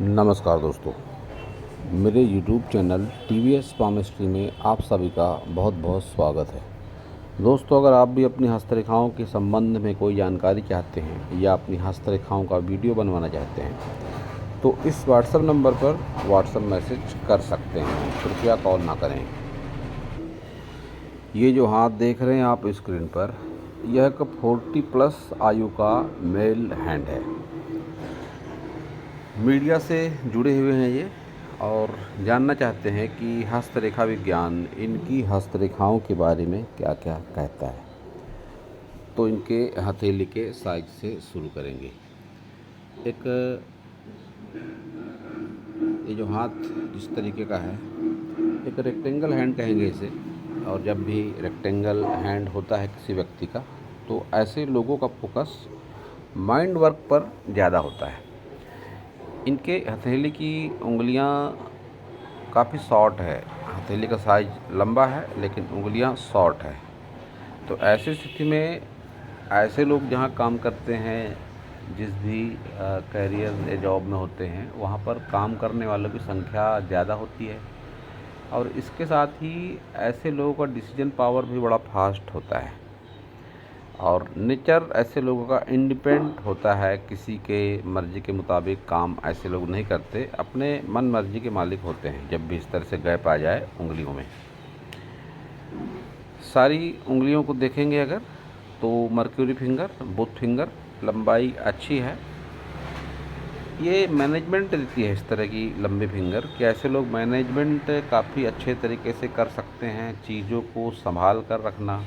नमस्कार दोस्तों, मेरे YouTube चैनल TVS पामिस्ट्री में आप सभी का बहुत बहुत स्वागत है। दोस्तों, अगर आप भी अपनी हस्तरेखाओं के संबंध में कोई जानकारी चाहते हैं या अपनी हस्तरेखाओं का वीडियो बनवाना चाहते हैं तो इस व्हाट्सएप नंबर पर व्हाट्सएप मैसेज कर सकते हैं, कृपया कॉल ना करें। ये जो हाथ देख रहे हैं आप स्क्रीन पर, यह एक 40+ आयु का मेल हैंड है। मीडिया से जुड़े हुए हैं ये और जानना चाहते हैं कि हस्तरेखा विज्ञान इनकी हस्तरेखाओं के बारे में क्या क्या कहता है। तो इनके हथेली के साइज से शुरू करेंगे। एक ये जो हाथ जिस तरीके का है, एक रेक्टेंगल हैंड कहेंगे इसे। और जब भी रेक्टेंगल हैंड होता है किसी व्यक्ति का, तो ऐसे लोगों का फोकस माइंड वर्क पर ज़्यादा होता है। इनके हथेली की उंगलियां काफ़ी शॉर्ट है। हथेली का साइज लंबा है लेकिन उंगलियां शॉर्ट है। तो ऐसी स्थिति में ऐसे लोग जहां काम करते हैं, जिस भी कैरियर या जॉब में होते हैं, वहां पर काम करने वालों की संख्या ज़्यादा होती है। और इसके साथ ही ऐसे लोगों का डिसीजन पावर भी बड़ा फास्ट होता है। और नेचर ऐसे लोगों का इंडिपेंडेंट होता है, किसी के मर्ज़ी के मुताबिक काम ऐसे लोग नहीं करते, अपने मन मर्ज़ी के मालिक होते हैं। जब भी इस तरह से गैप आ जाए उंगलियों में, सारी उंगलियों को देखेंगे अगर, तो मर्क्यूरी फिंगर, बुथ फिंगर लंबाई अच्छी है। ये मैनेजमेंट देती है इस तरह की लंबी फिंगर कि ऐसे लोग मैनेजमेंट काफ़ी अच्छे तरीके से कर सकते हैं, चीज़ों को संभाल कर रखना।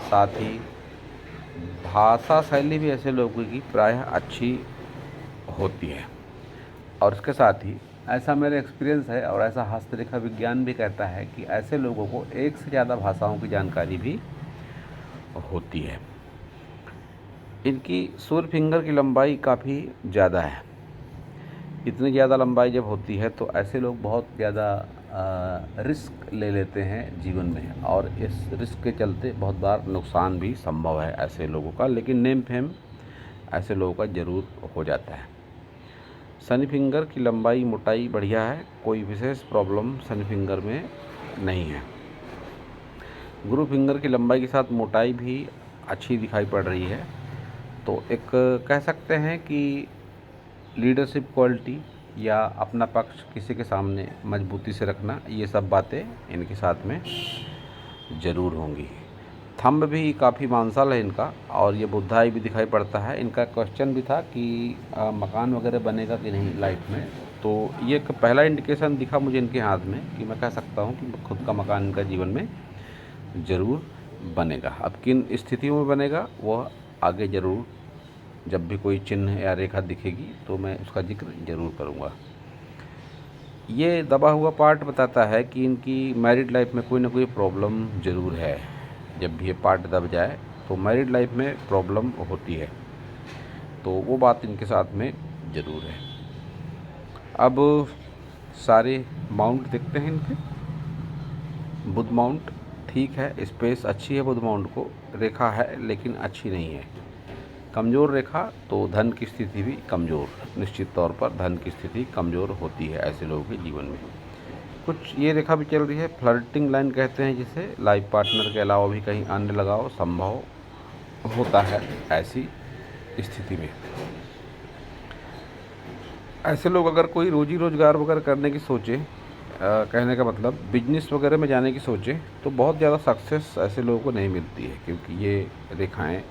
साथ ही भाषा शैली भी ऐसे लोगों की प्रायः अच्छी होती है। और इसके साथ ही ऐसा मेरा एक्सपीरियंस है और ऐसा हस्तरेखा विज्ञान भी कहता है कि ऐसे लोगों को एक से ज़्यादा भाषाओं की जानकारी भी होती है। इनकी सूर्य फिंगर की लंबाई काफ़ी ज़्यादा है। इतनी ज़्यादा लंबाई जब होती है तो ऐसे लोग बहुत ज़्यादा रिस्क ले लेते हैं जीवन में, और इस रिस्क के चलते बहुत बार नुकसान भी संभव है ऐसे लोगों का, लेकिन नेम फेम ऐसे लोगों का ज़रूर हो जाता है। शनि फिंगर की लंबाई मोटाई बढ़िया है, कोई विशेष प्रॉब्लम शनि फिंगर में नहीं है। गुरु फिंगर की लंबाई के साथ मोटाई भी अच्छी दिखाई पड़ रही है। तो एक कह सकते हैं कि लीडरशिप क्वालिटी या अपना पक्ष किसी के सामने मजबूती से रखना, ये सब बातें इनके साथ में ज़रूर होंगी। थंब भी काफ़ी मांसल है इनका, और ये बुद्धाई भी दिखाई पड़ता है। इनका क्वेश्चन भी था कि मकान वगैरह बनेगा कि नहीं लाइफ में। तो ये एक पहला इंडिकेशन दिखा मुझे इनके हाथ में कि मैं कह सकता हूँ कि खुद का मकान इनका जीवन में ज़रूर बनेगा। अब किन स्थितियों में बनेगा वह आगे ज़रूर, जब भी कोई चिन्ह या रेखा दिखेगी तो मैं उसका जिक्र ज़रूर करूँगा। ये दबा हुआ पार्ट बताता है कि इनकी मैरिड लाइफ में कोई ना कोई प्रॉब्लम ज़रूर है। जब भी ये पार्ट दब जाए तो मैरिड लाइफ में प्रॉब्लम होती है, तो वो बात इनके साथ में ज़रूर है। अब सारे माउंट देखते हैं इनके। बुध माउंट ठीक है, स्पेस अच्छी है बुध माउंट को, रेखा है लेकिन अच्छी नहीं है। कमज़ोर रेखा तो धन की स्थिति भी कमज़ोर, निश्चित तौर पर धन की स्थिति कमज़ोर होती है ऐसे लोगों के जीवन में। कुछ ये रेखा भी चल रही है, फ्लर्टिंग लाइन कहते हैं जिसे, लाइफ पार्टनर के अलावा भी कहीं अन्य लगाव संभव होता है ऐसी स्थिति में। ऐसे लोग अगर कोई रोजी रोज़गार वगैरह करने की सोचे, कहने का मतलब बिजनेस वगैरह में जाने की सोचे, तो बहुत ज़्यादा सक्सेस ऐसे लोगों को नहीं मिलती है, क्योंकि ये रेखाएं,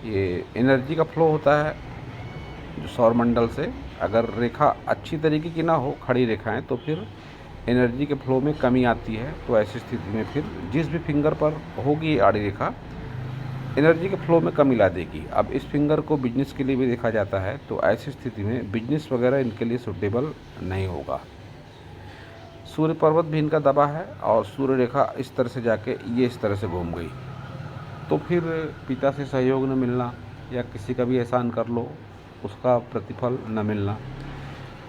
ये एनर्जी का फ्लो होता है जो सौरमंडल से। अगर रेखा अच्छी तरीके की ना हो, खड़ी रेखाएं, तो फिर एनर्जी के फ्लो में कमी आती है। तो ऐसी स्थिति में फिर जिस भी फिंगर पर होगी ये आड़ी रेखा, एनर्जी के फ्लो में कमी ला देगी। अब इस फिंगर को बिजनेस के लिए भी देखा जाता है, तो ऐसी स्थिति में बिजनेस वगैरह इनके लिए सूटेबल नहीं होगा। सूर्य पर्वत भी इनका दबा है, और सूर्य रेखा इस तरह से जाके ये इस तरह से घूम गई, तो फिर पिता से सहयोग न मिलना, या किसी का भी एहसान कर लो उसका प्रतिफल न मिलना,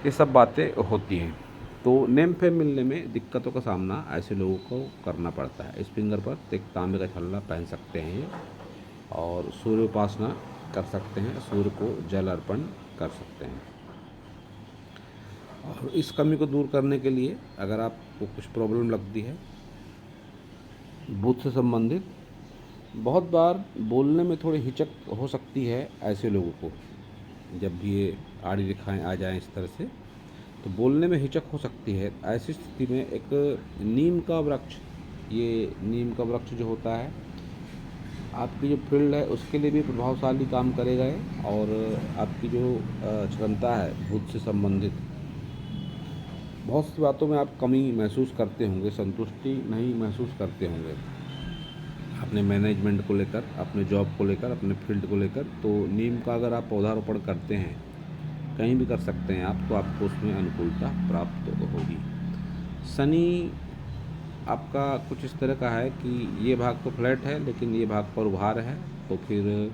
ये सब बातें होती हैं। तो नेम फेम मिलने में दिक्कतों का सामना ऐसे लोगों को करना पड़ता है। इस फिंगर पर एक तांबे का छल्ला पहन सकते हैं ये, और सूर्य उपासना कर सकते हैं, सूर्य को जल अर्पण कर सकते हैं। और इस कमी को दूर करने के लिए अगर आपको कुछ प्रॉब्लम लगती है बुध से संबंधित, बहुत बार बोलने में थोड़ी हिचक हो सकती है ऐसे लोगों को, जब भी ये आड़ी रेखाएं आ जाएं इस तरह से तो बोलने में हिचक हो सकती है। ऐसी स्थिति में एक नीम का वृक्ष, ये नीम का वृक्ष जो होता है आपकी जो फील्ड है उसके लिए भी प्रभावशाली काम करेगा ये, और आपकी जो क्षमता है भूत से संबंधित बहुत सी बातों में आप कमी महसूस करते होंगे, संतुष्टि नहीं महसूस करते होंगे अपने मैनेजमेंट को लेकर, अपने जॉब को लेकर, अपने फील्ड को लेकर। तो नीम का अगर आप पौधारोपण करते हैं, कहीं भी कर सकते हैं आप, तो आपको उसमें अनुकूलता प्राप्त होगी। शनि आपका कुछ इस तरह का है कि ये भाग तो फ्लैट है लेकिन ये भाग पर उभार है, तो फिर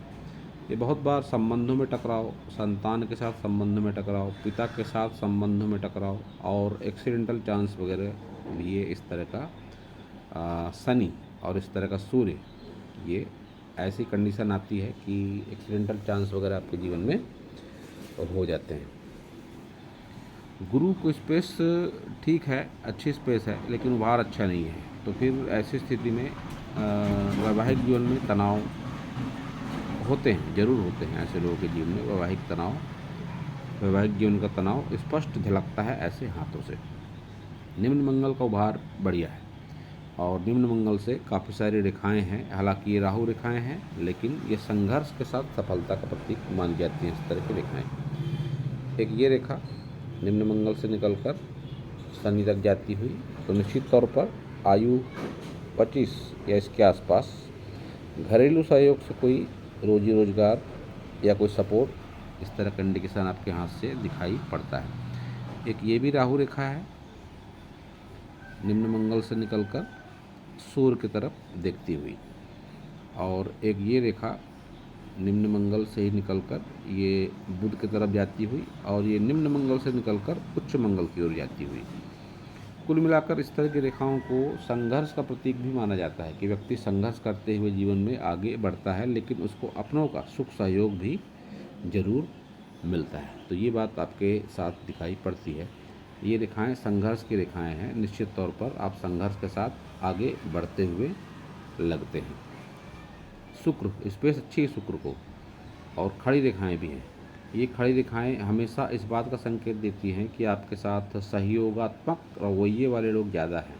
ये बहुत बार संबंधों में टकराव, संतान के साथ संबंध में टकराव, पिता के साथ संबंधों में टकराव और एक्सीडेंटल चांस वगैरह भी, ये इस तरह का शनि और इस तरह का सूर्य, ये ऐसी कंडीशन आती है कि एक्सीडेंटल चांस वगैरह आपके जीवन में हो जाते हैं। गुरु को स्पेस ठीक है, अच्छी स्पेस है, लेकिन उभार अच्छा नहीं है। तो फिर ऐसी स्थिति में वैवाहिक जीवन में तनाव होते हैं, ज़रूर होते हैं ऐसे लोगों के जीवन में वैवाहिक तनाव, वैवाहिक जीवन का तनाव स्पष्ट झलकता है ऐसे हाथों से। निम्न मंगल का उभार बढ़िया है और निम्न मंगल से काफ़ी सारी रेखाएं हैं, हालांकि ये राहु रेखाएं हैं लेकिन ये संघर्ष के साथ सफलता का प्रतीक मानी जाती हैं इस तरह की रेखाएं। एक ये रेखा निम्न मंगल से निकलकर शनि तक जाती हुई, तो निश्चित तौर पर आयु 25 या इसके आसपास, घरेलू सहयोग से कोई रोजी रोजगार या कोई सपोर्ट, इस तरह कंडीशन आपके हाथ से दिखाई पड़ता है। एक ये भी राहु रेखा है निम्न मंगल से निकलकर सूर्य की तरफ देखती हुई, और एक ये रेखा निम्न मंगल से ही निकलकर ये बुध की तरफ जाती हुई, और ये निम्न मंगल से निकलकर उच्च मंगल की ओर जाती हुई। कुल मिलाकर इस तरह की रेखाओं को संघर्ष का प्रतीक भी माना जाता है कि व्यक्ति संघर्ष करते हुए जीवन में आगे बढ़ता है, लेकिन उसको अपनों का सुख सहयोग भी जरूर मिलता है। तो ये बात आपके साथ दिखाई पड़ती है। ये रेखाएं संघर्ष की रेखाएं हैं, निश्चित तौर पर आप संघर्ष के साथ आगे बढ़ते हुए लगते हैं। शुक्र स्पेस अच्छी है शुक्र को, और खड़ी रेखाएं भी हैं। ये खड़ी रेखाएं हमेशा इस बात का संकेत देती हैं कि आपके साथ सहयोगात्मक रवैये वाले लोग ज़्यादा हैं।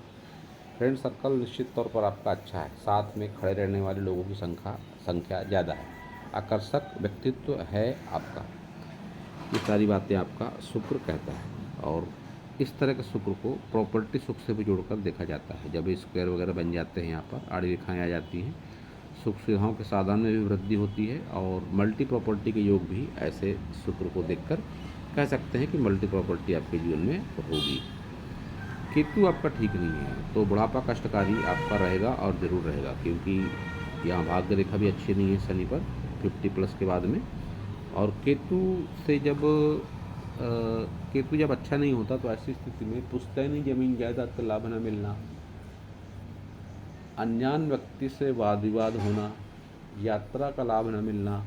फ्रेंड सर्कल निश्चित तौर पर आपका अच्छा है, साथ में खड़े रहने वाले लोगों की संख्या ज़्यादा है, आकर्षक व्यक्तित्व है आपका। ये सारी बातें आपका शुक्र कहता है, और इस तरह के शुक्र को प्रॉपर्टी सुख से भी जोड़कर देखा जाता है। जब स्क्वायर वगैरह बन जाते हैं, यहाँ पर आड़ी रेखाएँ आ जाती हैं, सुख सुविधाओं के साधन में भी वृद्धि होती है, और मल्टी प्रॉपर्टी के योग भी ऐसे शुक्र को देखकर कह सकते हैं कि मल्टी प्रॉपर्टी आपके जीवन में होगी। केतु आपका ठीक नहीं है, तो बुढ़ापा कष्टकारी आपका रहेगा और ज़रूर रहेगा, क्योंकि यहाँ भाग्य रेखा भी अच्छी नहीं है शनि पर 50+ के बाद में। और केतु जब अच्छा नहीं होता तो ऐसी स्थिति में पुश्तैनी जमीन जायदाद का लाभ न मिलना, अनजान व्यक्ति से वाद विवाद होना, यात्रा का लाभ न मिलना,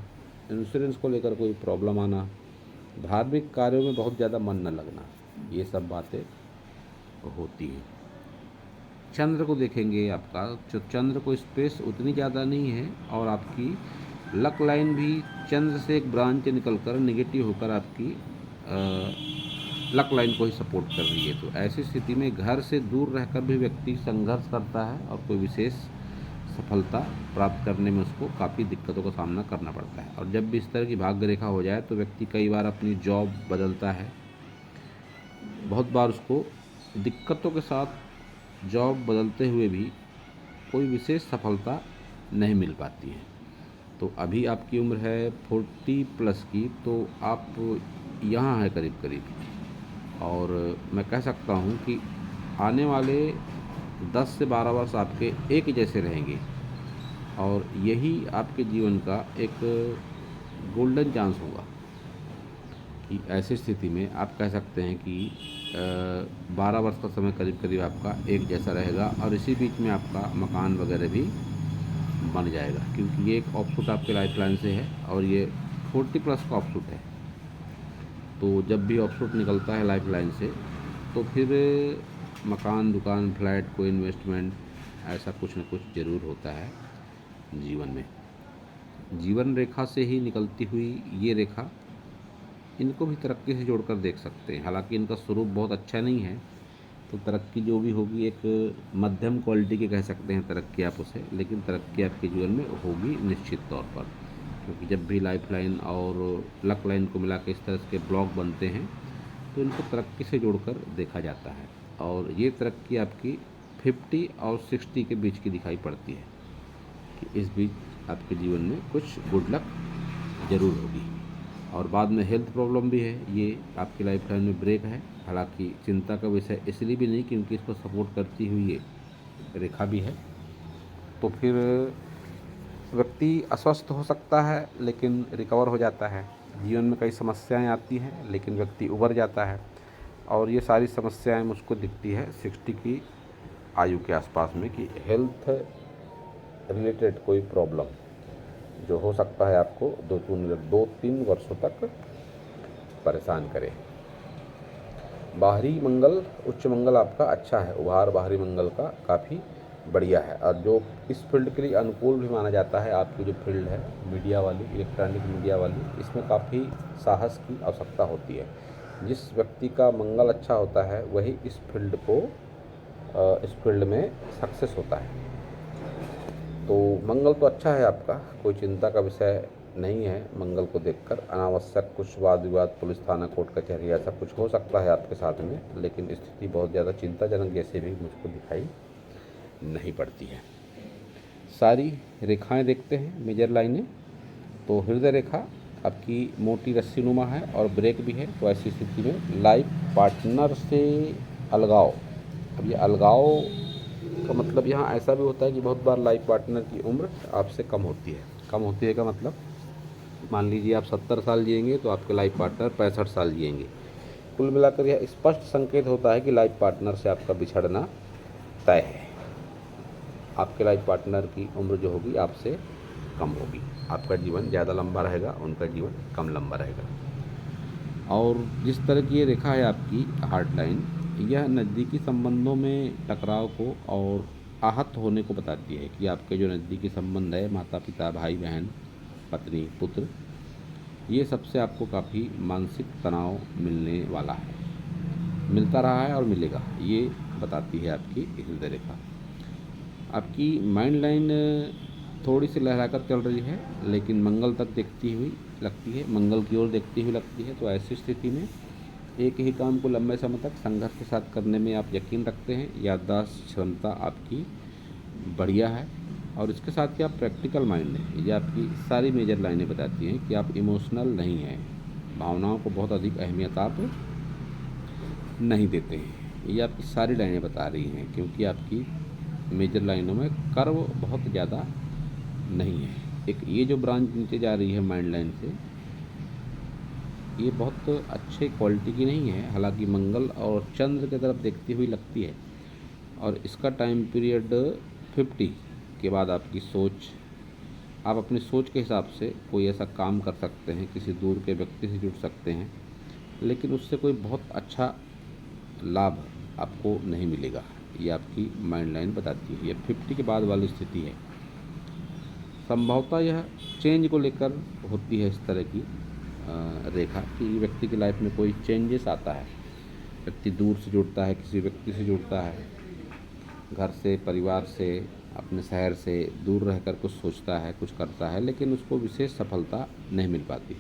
इंश्योरेंस को लेकर कोई प्रॉब्लम आना, धार्मिक कार्यों में बहुत ज़्यादा मन न लगना, ये सब बातें होती हैं। चंद्र को देखेंगे, आपका जो चंद्र को स्पेस उतनी ज़्यादा नहीं है, और आपकी लक लाइन भी चंद्र से एक ब्रांच निकलकर नेगेटिव होकर आपकी लक लाइन को ही सपोर्ट कर रही है। तो ऐसी स्थिति में घर से दूर रहकर भी व्यक्ति संघर्ष करता है और कोई विशेष सफलता प्राप्त करने में उसको काफ़ी दिक्कतों का सामना करना पड़ता है। और जब भी इस तरह की भाग्य रेखा हो जाए तो व्यक्ति कई बार अपनी जॉब बदलता है, बहुत बार उसको दिक्कतों के साथ जॉब बदलते हुए भी कोई विशेष सफलता नहीं मिल पाती है। तो अभी आपकी उम्र है 40+ की, तो आप यहाँ है करीब करीब, और मैं कह सकता हूँ कि आने वाले 10 से 12 वर्ष आपके एक जैसे रहेंगे, और यही आपके जीवन का एक गोल्डन चांस होगा कि ऐसी स्थिति में आप कह सकते हैं कि 12 वर्ष का समय करीब करीब आपका एक जैसा रहेगा, और इसी बीच में आपका मकान वगैरह भी बन जाएगा, क्योंकि ये एक ऑफशूट आपके लाइफ लाइन से है और ये 40+ का ऑफशूट है। तो जब भी ऑफशूट निकलता है लाइफ लाइन से तो फिर मकान, दुकान, फ्लैट, कोई इन्वेस्टमेंट, ऐसा कुछ न कुछ ज़रूर होता है जीवन में। जीवन रेखा से ही निकलती हुई ये रेखा, इनको भी तरक्की से जोड़कर देख सकते हैं। हालांकि इनका स्वरूप बहुत अच्छा नहीं है, तो तरक्की जो भी होगी एक मध्यम क्वालिटी की कह सकते हैं तरक्की आप उसे, लेकिन तरक्की आपके जीवन में होगी निश्चित तौर पर। क्योंकि जब भी लाइफ लाइन और लक लाइन को मिला के इस तरह के ब्लॉक बनते हैं तो इनको तरक्की से जोड़कर देखा जाता है। और ये तरक्की आपकी 50 और 60 के बीच की दिखाई पड़ती है कि इस बीच आपके जीवन में कुछ गुड लक ज़रूर होगी। और बाद में हेल्थ प्रॉब्लम भी है, ये आपकी लाइफ लाइन में ब्रेक है। हालांकि चिंता का विषय इसलिए भी नहीं क्योंकि इसको सपोर्ट करती हुई ये रेखा भी है। तो फिर व्यक्ति अस्वस्थ हो सकता है लेकिन रिकवर हो जाता है। जीवन में कई समस्याएं आती हैं लेकिन व्यक्ति उबर जाता है। और ये सारी समस्याएं मुझको दिखती है 60 की आयु के आसपास में कि हेल्थ रिलेटेड कोई प्रॉब्लम जो हो सकता है आपको 2-3 वर्षों तक परेशान करे। बाहरी मंगल, उच्च मंगल आपका अच्छा है, उभार बाहरी मंगल का काफ़ी बढ़िया है। और जो इस फील्ड के लिए अनुकूल भी माना जाता है, आपकी जो फील्ड है मीडिया वाली, इलेक्ट्रॉनिक मीडिया वाली, इसमें काफ़ी साहस की आवश्यकता होती है। जिस व्यक्ति का मंगल अच्छा होता है वही इस फील्ड में सक्सेस होता है। तो मंगल तो अच्छा है आपका, कोई चिंता का विषय नहीं है। मंगल को देखकर अनावश्यक कुछ वाद विवाद, पुलिस थाना, कोर्ट कचहरी, ऐसा कुछ हो सकता है आपके साथ में, लेकिन स्थिति बहुत ज़्यादा चिंताजनक जैसे भी मुझको दिखाई नहीं पड़ती है। सारी रेखाएं देखते हैं, मेजर लाइनें। तो हृदय रेखा आपकी मोटी रस्सी नुमा है और ब्रेक भी है। तो ऐसी स्थिति में लाइफ पार्टनर से अलगाव, अब ये अलगाव का मतलब यहाँ ऐसा भी होता है कि बहुत बार लाइफ पार्टनर की उम्र आपसे कम होती है। कम होती है का मतलब मान लीजिए आप 70 साल जिएंगे तो आपके लाइफ पार्टनर 65 साल जिएंगे। कुल मिलाकर यह स्पष्ट संकेत होता है कि लाइफ पार्टनर से आपका बिछड़ना तय है। आपके लाइफ पार्टनर की उम्र जो होगी आपसे कम होगी। आपका जीवन ज़्यादा लंबा रहेगा, उनका जीवन कम लंबा रहेगा। और जिस तरह की ये रेखा है आपकी हार्ट लाइन, यह नज़दीकी संबंधों में टकराव को और आहत होने को बताती है कि आपके जो नज़दीकी संबंध है, माता पिता, भाई बहन, पत्नी, पुत्र, ये सबसे आपको काफ़ी मानसिक तनाव मिलने वाला है, मिलता रहा है और मिलेगा, ये बताती है आपकी हृदय रेखा। आपकी माइंड लाइन थोड़ी सी लहराकर चल रही है लेकिन मंगल तक देखती हुई लगती है, मंगल की ओर देखती हुई लगती है। तो ऐसी स्थिति में एक ही काम को लंबे समय तक संघर्ष के साथ करने में आप यकीन रखते हैं। याददाश्त क्षमता आपकी बढ़िया है और इसके साथ ही आप प्रैक्टिकल माइंड है। ये आपकी सारी मेजर लाइनें बताती हैं कि आप इमोशनल नहीं हैं, भावनाओं को बहुत अधिक अहमियत आप नहीं देते हैं। ये आपकी सारी लाइनें बता रही हैं क्योंकि आपकी मेजर लाइनों में कर्व बहुत ज़्यादा नहीं है। एक ये जो ब्रांच नीचे जा रही है माइंड लाइन से, ये बहुत अच्छे क्वालिटी की नहीं है। हालांकि मंगल और चंद्र की तरफ देखती हुई लगती है और इसका टाइम पीरियड 50 के बाद आपकी सोच, आप अपनी सोच के हिसाब से कोई ऐसा काम कर सकते हैं, किसी दूर के व्यक्ति से जुड़ सकते हैं, लेकिन उससे कोई बहुत अच्छा लाभ आपको नहीं मिलेगा। ये आपकी माइंड लाइन बताती है। ये 50 के बाद वाली स्थिति है। संभवतः यह चेंज को लेकर होती है इस तरह की रेखा कि व्यक्ति की लाइफ में कोई चेंजेस आता है, व्यक्ति दूर से जुड़ता है, किसी व्यक्ति से जुड़ता है, घर से, परिवार से, अपने शहर से दूर रहकर कुछ सोचता है, कुछ करता है, लेकिन उसको विशेष सफलता नहीं मिल पाती।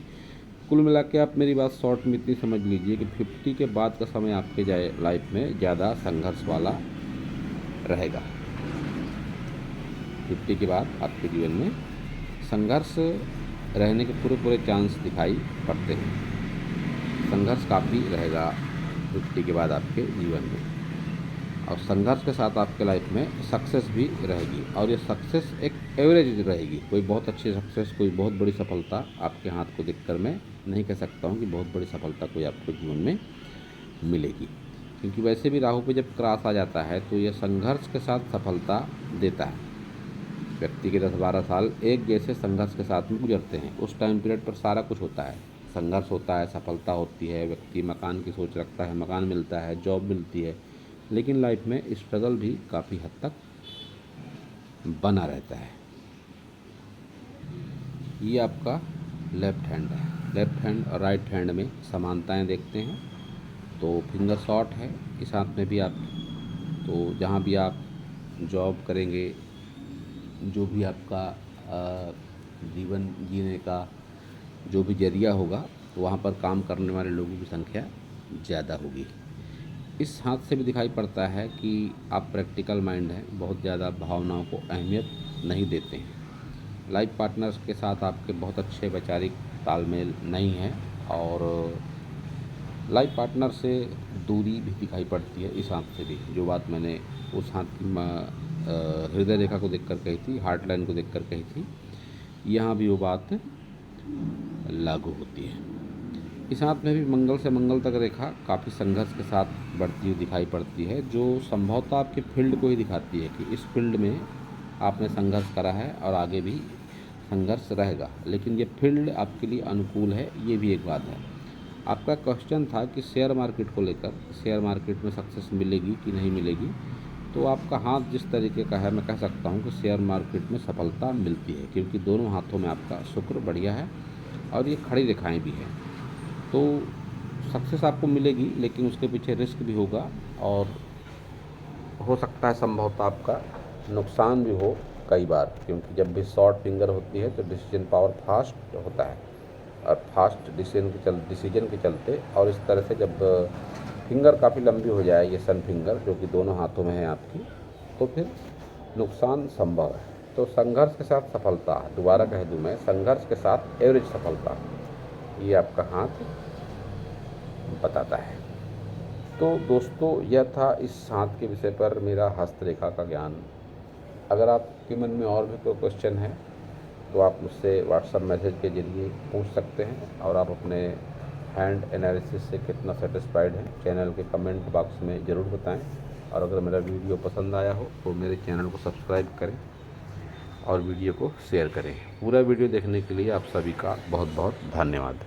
कुल मिला के आप मेरी बात शॉर्ट में इतनी समझ लीजिए कि 50 के बाद का समय आपके लाइफ में ज़्यादा संघर्ष वाला रहेगा। 50 के बाद आपके जीवन में संघर्ष रहने के पूरे चांस दिखाई पड़ते हैं। संघर्ष काफ़ी रहेगा 50 के बाद आपके जीवन में, और संघर्ष के साथ आपके लाइफ में सक्सेस भी रहेगी। और ये सक्सेस एक एवरेज रहेगी, कोई बहुत अच्छी सक्सेस, कोई बहुत बड़ी सफलता आपके हाथ को देखकर मैं नहीं कह सकता हूँ कि बहुत बड़ी सफलता कोई आपको जीवन में मिलेगी। क्योंकि वैसे भी राहु पे जब क्रॉस आ जाता है तो यह संघर्ष के साथ सफलता देता है। व्यक्ति के 10-12 साल एक जैसे संघर्ष के साथ में गुजरते हैं। उस टाइम पीरियड पर सारा कुछ होता है, संघर्ष होता है, सफलता होती है, व्यक्ति मकान की सोच रखता है, मकान मिलता है, जॉब मिलती है, लेकिन लाइफ में स्ट्रगल भी काफ़ी हद तक बना रहता है। ये आपका लेफ्ट हैंड है। लेफ्ट हैंड और राइट हैंड में समानताएं देखते हैं तो फिंगर शॉट है इस हाथ में भी आप। तो जहाँ भी आप जॉब करेंगे, जो भी आपका जीवन जीने का जो भी जरिया होगा, वहाँ पर काम करने वाले लोगों की संख्या ज़्यादा होगी। इस हाथ से भी दिखाई पड़ता है कि आप प्रैक्टिकल माइंड हैं, बहुत ज़्यादा भावनाओं को अहमियत नहीं देते हैं। लाइफ पार्टनर्स के साथ आपके बहुत अच्छे वैचारिक तालमेल नहीं है और लाइफ पार्टनर से दूरी भी दिखाई पड़ती है इस हाथ से भी। जो बात मैंने उस हाथ की हृदय रेखा को देखकर कही थी, हार्ट लाइन को देखकर कही थी, यहाँ भी वो बात लागू होती है। इस हाथ में भी मंगल से मंगल तक रेखा काफ़ी संघर्ष के साथ बढ़ती हुई दिखाई पड़ती है, जो संभवतः आपके फील्ड को ही दिखाती है कि इस फील्ड में आपने संघर्ष करा है और आगे भी संघर्ष रहेगा, लेकिन ये फील्ड आपके लिए अनुकूल है, ये भी एक बात है। आपका क्वेश्चन था कि शेयर मार्केट को लेकर, शेयर मार्केट में सक्सेस मिलेगी कि नहीं मिलेगी, तो आपका हाथ जिस तरीके का है, मैं कह सकता हूँ कि शेयर मार्केट में सफलता मिलती है, क्योंकि दोनों हाथों में आपका शुक्र बढ़िया है और ये खड़ी रेखाएं भी हैं। तो सक्सेस आपको मिलेगी, लेकिन उसके पीछे रिस्क भी होगा और हो सकता है संभवतः आपका नुकसान भी हो कई बार, क्योंकि जब भी शॉर्ट फिंगर होती है तो डिसीजन पावर फास्ट होता है और फास्ट डिसीजन के चलते, और इस तरह से जब फिंगर काफ़ी लंबी हो जाए, ये सन फिंगर जो कि दोनों हाथों में है आपकी, तो फिर नुकसान संभव है। तो संघर्ष के साथ सफलता, दोबारा कह दूं मैं, संघर्ष के साथ एवरेज सफलता, ये आपका हाथ बताता है। तो दोस्तों, यह था इस हाथ के विषय पर मेरा हस्तरेखा का ज्ञान। अगर आपके मन में और भी कोई क्वेश्चन है तो आप मुझसे व्हाट्सएप मैसेज के ज़रिए पूछ सकते हैं, और आप अपने हैंड एनालिसिस से कितना सेटिस्फाइड हैं चैनल के कमेंट बॉक्स में ज़रूर बताएं। और अगर मेरा वीडियो पसंद आया हो तो मेरे चैनल को सब्सक्राइब करें और वीडियो को शेयर करें। पूरा वीडियो देखने के लिए आप सभी का बहुत बहुत धन्यवाद।